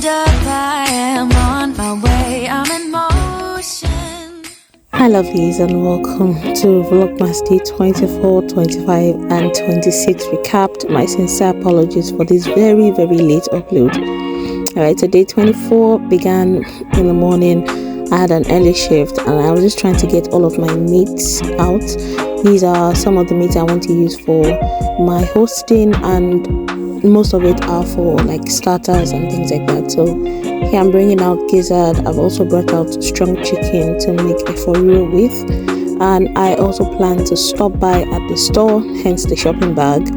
hold up, I am on my way, I'm in motion. Hi lovelies, and welcome to Vlogmas Day 24, 25 and 26 recapped. My sincere apologies for this very late upload. Alright, so day 24 began in the morning. I had an early shift and I was just trying to get all of my meats out. These are some of the meats I want to use for my hosting, and most of it are for like starters and things like that. So here I'm bringing out gizzard. I've also brought out strong chicken to make a for real with, and I also plan to stop by at the store, hence the shopping bag.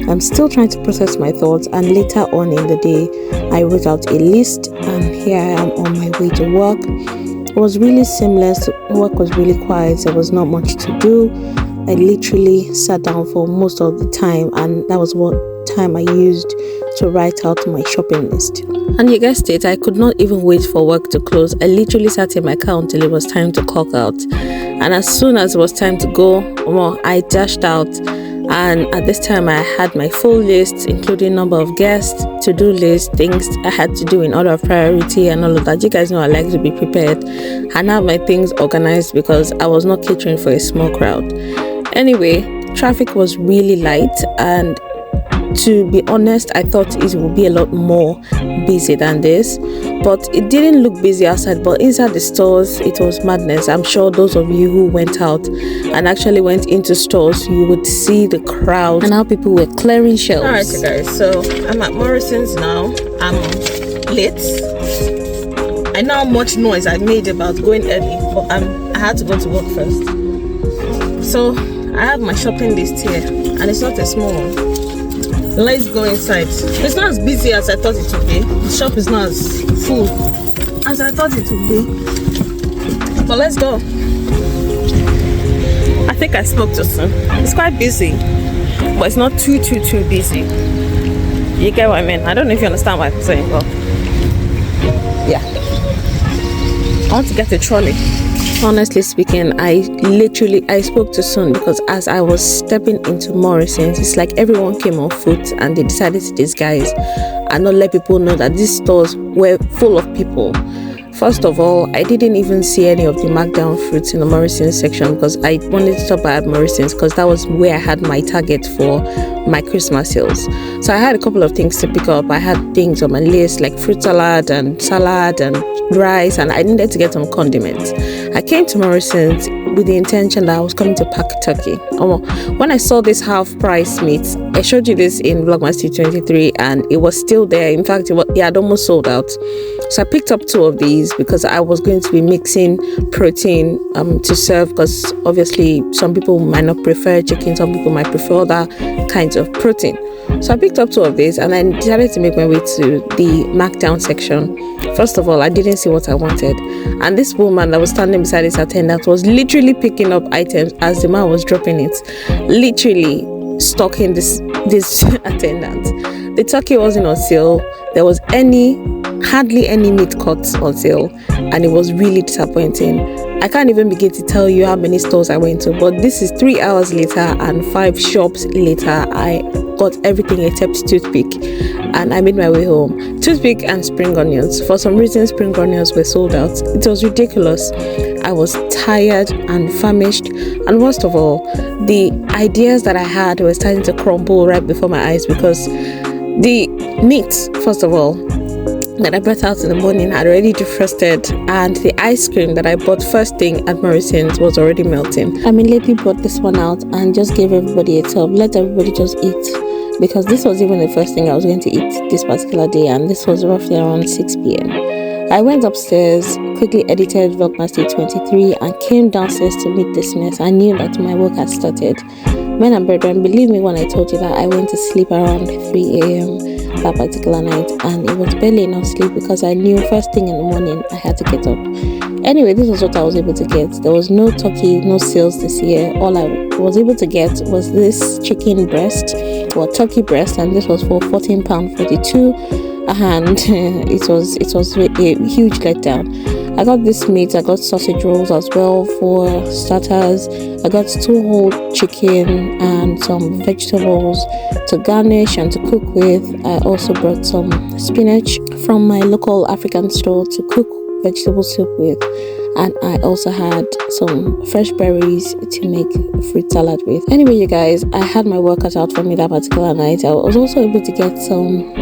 I'm still trying to process my thoughts, and later on in the day I wrote out a list, and here I am on my way to work. It was really seamless. Work was really quiet. There was not much to do. I literally sat down for most of the time, and that was what time I used to write out my shopping list. And you guessed it, I could not even wait for work to close. I literally sat in my car until it was time to clock out, and as soon as it was time to go, well, I dashed out. And at this time I had my full list, including number of guests, to-do list, things I had to do in order of priority and all of that. You guys know I like to be prepared and have my things organized because I was not catering for a small crowd. Anyway, traffic was really light, and to be honest, I thought it would be a lot more busy than this, but it didn't look busy outside, but inside the stores it was madness. I'm sure those of you who went out and actually went into stores, you would see the crowd and how people were clearing shelves. Alright you guys, so I'm at Morrison's now. I'm late. I know how much noise I made about going early, but I had to go to work first. So I have my shopping list here, and it's not a small one. Let's go inside. It's not as busy as I thought it would be. The shop is not as full as I thought it would be. But let's go. I think I spoke too soon. It's quite busy, but it's not too busy. You get what I mean? I don't know if you understand what I'm saying, but yeah. I want to get a trolley. Honestly speaking, I spoke too soon, because as I was stepping into Morrison's, it's like everyone came on foot and they decided to disguise and not let people know that these stores were full of people. First of all, I didn't even see any of the markdown fruits in the Morrison's section, because I wanted to stop by at Morrison's because that was where I had my target for my Christmas sales. So I had a couple of things to pick up. I had things on my list like fruit salad and rice, and I needed to get some condiments. I came to Morrison's with the intention that I was coming to pack turkey. When I saw this half price meat, I showed you this in Vlogmas 23, and it was still there. In fact, it had almost sold out. So I picked up 2 of these because I was going to be mixing protein to serve, because obviously some people might not prefer chicken, some people might prefer other kinds of protein. So I picked up 2 of these, and I decided to make my way to the markdown section. First of all, I didn't see what I wanted, and this woman that was standing beside this attendant was literally picking up items as the man was dropping it, literally stalking this attendant. The turkey wasn't on sale. There was hardly any meat cuts on sale, and it was really disappointing. I can't even begin to tell you how many stores I went to, but this is 3 hours later and 5 shops later. I got everything except toothpick, and I made my way home. Toothpick and spring onions. For some reason, spring onions were sold out. It was ridiculous. I was tired and famished, and worst of all, the ideas that I had were starting to crumble right before my eyes, because the meat, first of all, that I brought out in the morning had already defrosted, and the ice cream that I bought first thing at Morrison's was already melting. I immediately brought this one out and just gave everybody a tub. Let everybody just eat, because this was even the first thing I was going to eat this particular day, and this was roughly around 6 p.m. I went upstairs, quickly edited Vlogmas Day 23, and came downstairs to meet this mess. I knew that my work had started. Men and brethren, believe me when I told you that I went to sleep around 3 a.m. that particular night, and it was barely enough sleep because I knew first thing in the morning I had to get up. Anyway, this was what I was able to get. There was no turkey, no sales this year. All I was able to get was this chicken breast, or turkey breast, and this was for £14.42, and it was a huge letdown. I got this meat, I got sausage rolls as well for starters. I got 2 whole chicken and some vegetables to garnish and to cook with. I also brought some spinach from my local African store to cook vegetable soup with, and I also had some fresh berries to make fruit salad with. Anyway, you guys, I had my work cut out for me that particular night. I was also able to get some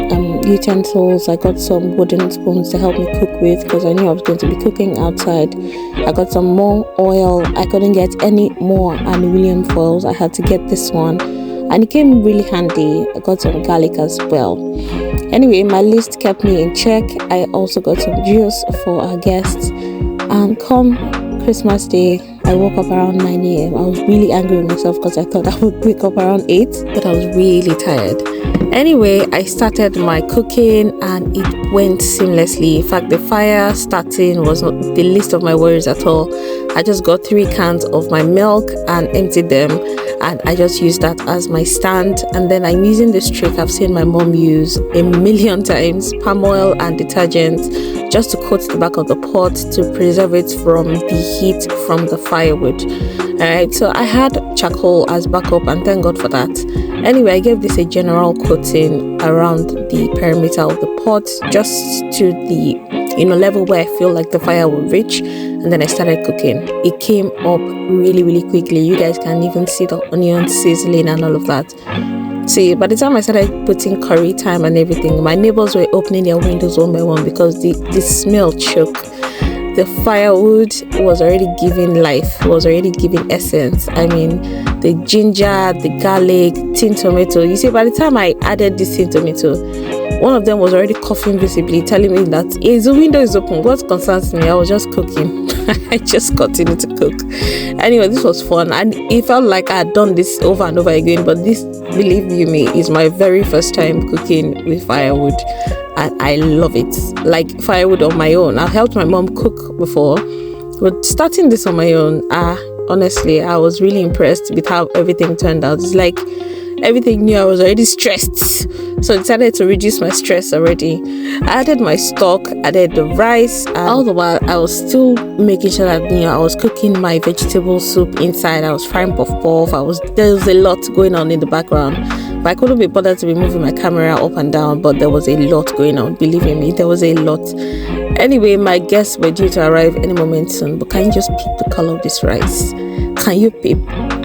utensils. I got some wooden spoons to help me cook with because I knew I was going to be cooking outside. I got some more oil. I couldn't get any more aluminium foils. I had to get this one, and it came really handy. I got some garlic as well. Anyway, my list kept me in check. I also got some juice for our guests, and come Christmas Day, I woke up around 9 a.m. I was really angry with myself because I thought I would wake up around 8, but I was really tired. Anyway, I started my cooking and it went seamlessly. In fact, the fire starting was not the least of my worries at all. I just got 3 cans of my milk and emptied them, and I just used that as my stand. And then I'm using this trick I've seen my mom use a million times: palm oil and detergent, just to coat the back of the pot to preserve it from the heat from the firewood. Alright, so I had charcoal as backup, and thank God for that. Anyway, I gave this a general coating around the perimeter of the pot, just to the level where I feel like the fire will reach, and then I started cooking. It came up really quickly. You guys can even see the onions sizzling and all of that. See, by the time I started putting curry time and everything, my neighbors were opening their windows one by one because the smell choked. The firewood was already giving life, was already giving essence. I mean, the ginger, the garlic, tin tomato. You see, by the time I added this tin tomato, one of them was already coughing visibly, telling me that the window is open. What concerns me? I was just cooking. I just continued to cook. Anyway, this was fun, and it felt like I had done this over and over again. But this, believe you me, is my very first time cooking with firewood, and I love it. Like firewood on my own. I've helped my mom cook before, but starting this on my own, honestly, I was really impressed with how everything turned out. It's like everything new. I was already stressed, so I decided to reduce my stress already. I added my stock, added the rice, and all the while I was still making sure that I was cooking my vegetable soup inside. I was frying puff. There was a lot going on in the background, but I couldn't be bothered to be moving my camera up and down. But there was a lot going on. Believe me, there was a lot. Anyway, my guests were due to arrive any moment soon. But can you just peep the color of this rice? Can you peep?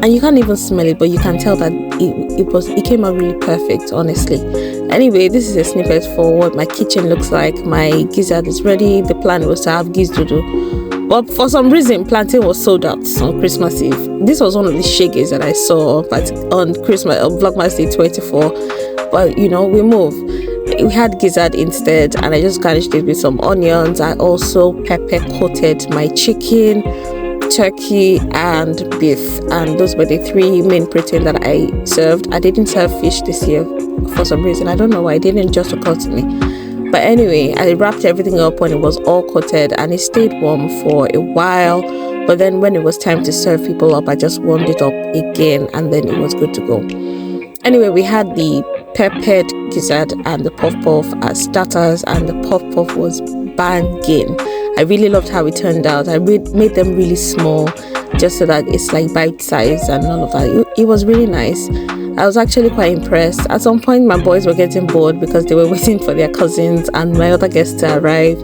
And you can't even smell it, but you can tell that it came out really perfect, honestly. Anyway, this is a snippet for what my kitchen looks like. My gizzard is ready. The plan was to have gizzard, but for some reason plantain was sold out on Christmas Eve. This was one of the shaggies that I saw on Vlogmas Day 24, but we moved. We had gizzard instead, and I just garnished it with some onions. I also pepper coated my chicken, turkey and beef, and those were the 3 main protein that I served. I didn't serve fish this year for some reason. I don't know why. It didn't just occur to me. But anyway, I wrapped everything up when it was all coated, and it stayed warm for a while. But then when it was time to serve people up, I just warmed it up again, and then it was good to go. Anyway, we had the peppered gizzard and the puff as starters, and the puff was banging. I really loved how it turned out. I made them really small, just so that it's like bite size and all of that. It was really nice. I was actually quite impressed. At some point, my boys were getting bored because they were waiting for their cousins and my other guests to arrive.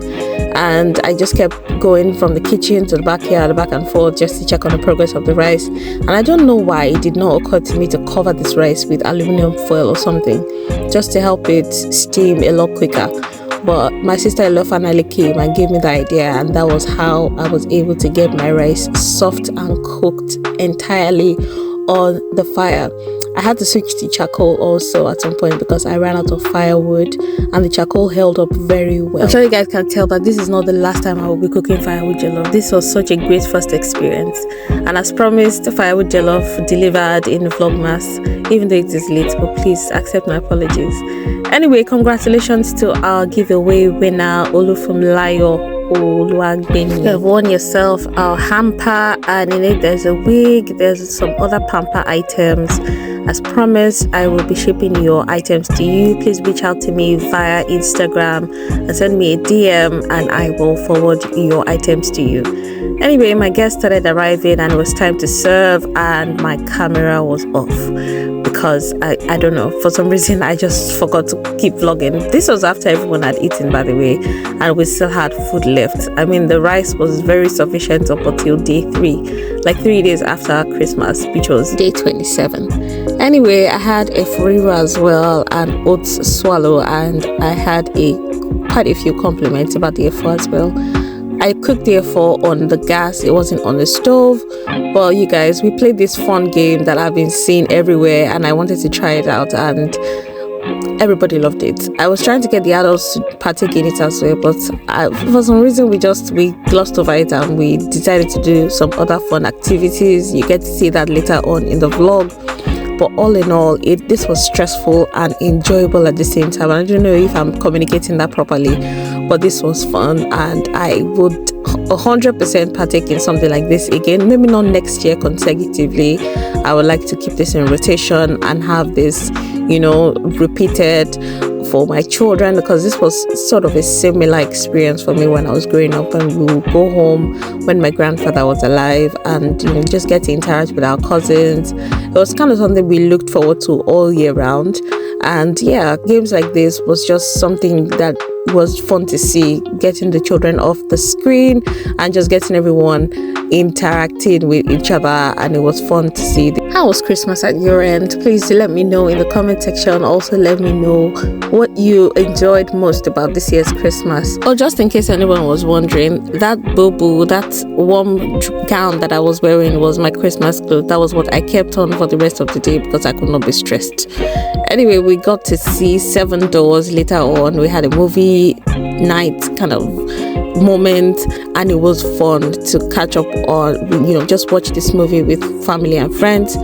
And I just kept going from the kitchen to the backyard, back and forth, just to check on the progress of the rice. And I don't know why it did not occur to me to cover this rice with aluminum foil or something, just to help it steam a lot quicker. But my sister-in-law finally came and gave me the idea, and that was how I was able to get my rice soft and cooked entirely on the fire. I had to switch to charcoal also at some point because I ran out of firewood, and the charcoal held up very well. I'm sure you guys can tell that this is not the last time I will be cooking firewood jollof. This was such a great first experience, and as promised, firewood jollof delivered in Vlogmas, even though it is late, but please accept my apologies. Anyway, congratulations to our giveaway winner, Olufumlayo Oluwagbemi. You've won yourself a hamper, and in it there's a wig, there's some other pamper items. As promised, I will be shipping your items to you. Please reach out to me via Instagram and send me a DM, and I will forward your items to you. Anyway, my guests started arriving and it was time to serve, and my camera was off because I don't know, for some reason I just forgot to keep vlogging. This was after everyone had eaten, by the way, and we still had food left. I mean, the rice was very sufficient up until day 3, like 3 days after Christmas, which was day 27. Anyway, I had a furiwa as well and oats swallow, and I had quite a few compliments about the efo as well. I cooked the efo on the gas, it wasn't on the stove. Well, you guys, we played this fun game that I've been seeing everywhere, and I wanted to try it out, and everybody loved it. I was trying to get the adults to partake in it as well, but for some reason we glossed over it and we decided to do some other fun activities. You get to see that later on in the vlog. But all in all, this was stressful and enjoyable at the same time. I don't know if I'm communicating that properly, but this was fun, and I would 100% partake in something like this again. Maybe not next year consecutively. I would like to keep this in rotation and have this, repeated for my children, because this was sort of a similar experience for me when I was growing up, and we would go home when my grandfather was alive and just get to interact with our cousins. It was kind of something we looked forward to all year round. And yeah, games like this was just something that was fun to see, getting the children off the screen and just getting everyone interacting with each other, and it was fun to see. How was Christmas at your end? Please let me know in the comment section. Also let me know what you enjoyed most about this year's Christmas. Or just in case anyone was wondering, that bobo, that warm gown that I was wearing was my Christmas clothes. That was what I kept on for the rest of the day because I could not be stressed. Anyway, we got to see 7 Doors later on. We had a movie night kind of moment, and it was fun to catch up on, just watch this movie with family and friends.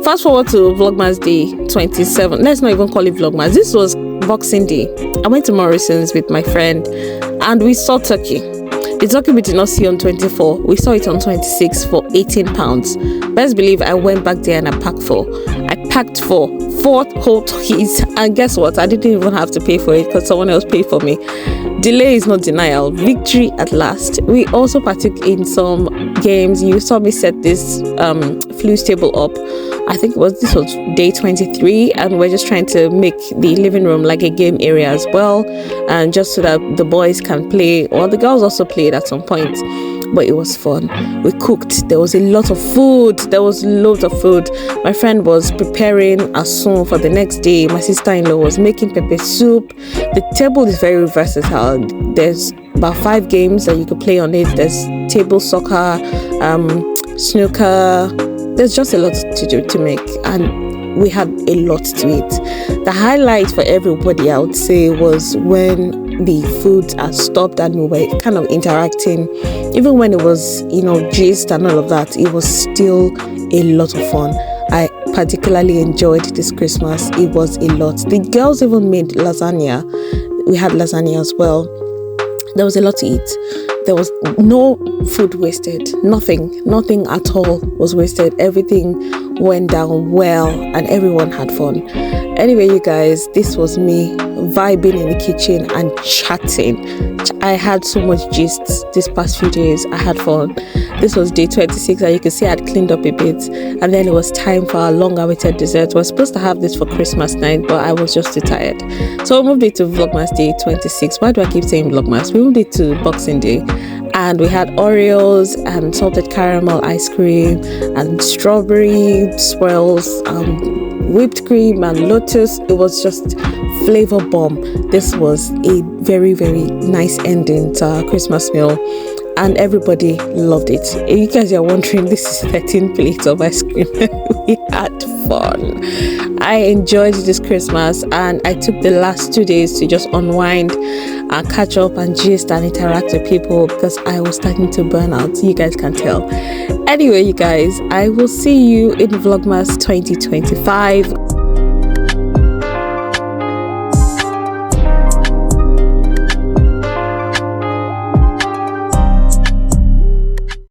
Fast forward to Vlogmas Day 27. Let's not even call it Vlogmas. This was Boxing Day. I went to Morrison's with my friend and we saw turkey. The turkey we did not see on 24. We saw it on 26 for £18. Best believe I went back there and I packed 4. I packed 4 whole turkeys, and guess what? I didn't even have to pay for it because someone else paid for me. Delay is not denial. Victory at last. We also partook in some games. You saw me set this flute table up. I think this was day 23, and we're just trying to make the living room like a game area as well, and just so that the boys can play, or the girls also played at some point. But it was fun. We cooked. There was a lot of food. There was loads of food. My friend was preparing asun for the next day. My sister-in-law was making pepper soup. The table is very versatile. There's about 5 games that you could play on it. There's table soccer, snooker. There's just a lot to make, and we had a lot to eat. The highlight for everybody, I would say, was when the food had stopped and we were kind of interacting. Even when it was, gist and all of that, it was still a lot of fun. I particularly enjoyed this Christmas. It was a lot. The girls even made lasagna. We had lasagna as well. There was a lot to eat. There was no food wasted. Nothing at all was wasted. Everything went down well and everyone had fun. Anyway, you guys, this was me vibing in the kitchen and chatting. I had so much gist this past few days. I had fun. This was day 26, and you can see I had cleaned up a bit, and then it was time for our long awaited dessert. We were supposed to have this for Christmas night, but I was just too tired, so we moved it to Vlogmas Day 26. Why do I keep saying Vlogmas? We moved it to Boxing Day, and we had Oreos and salted caramel ice cream and strawberry swirls, whipped cream and lotus. It was just flavor bomb. This was a very, very nice ending to our Christmas meal, and everybody loved it. If you guys are wondering, this is 13 plates of ice cream. We had fun. I enjoyed this Christmas, and I took the last 2 days to just unwind and catch up and gist and interact with people because I was starting to burn out. You guys can tell. Anyway, you guys, I will see you in Vlogmas 2025.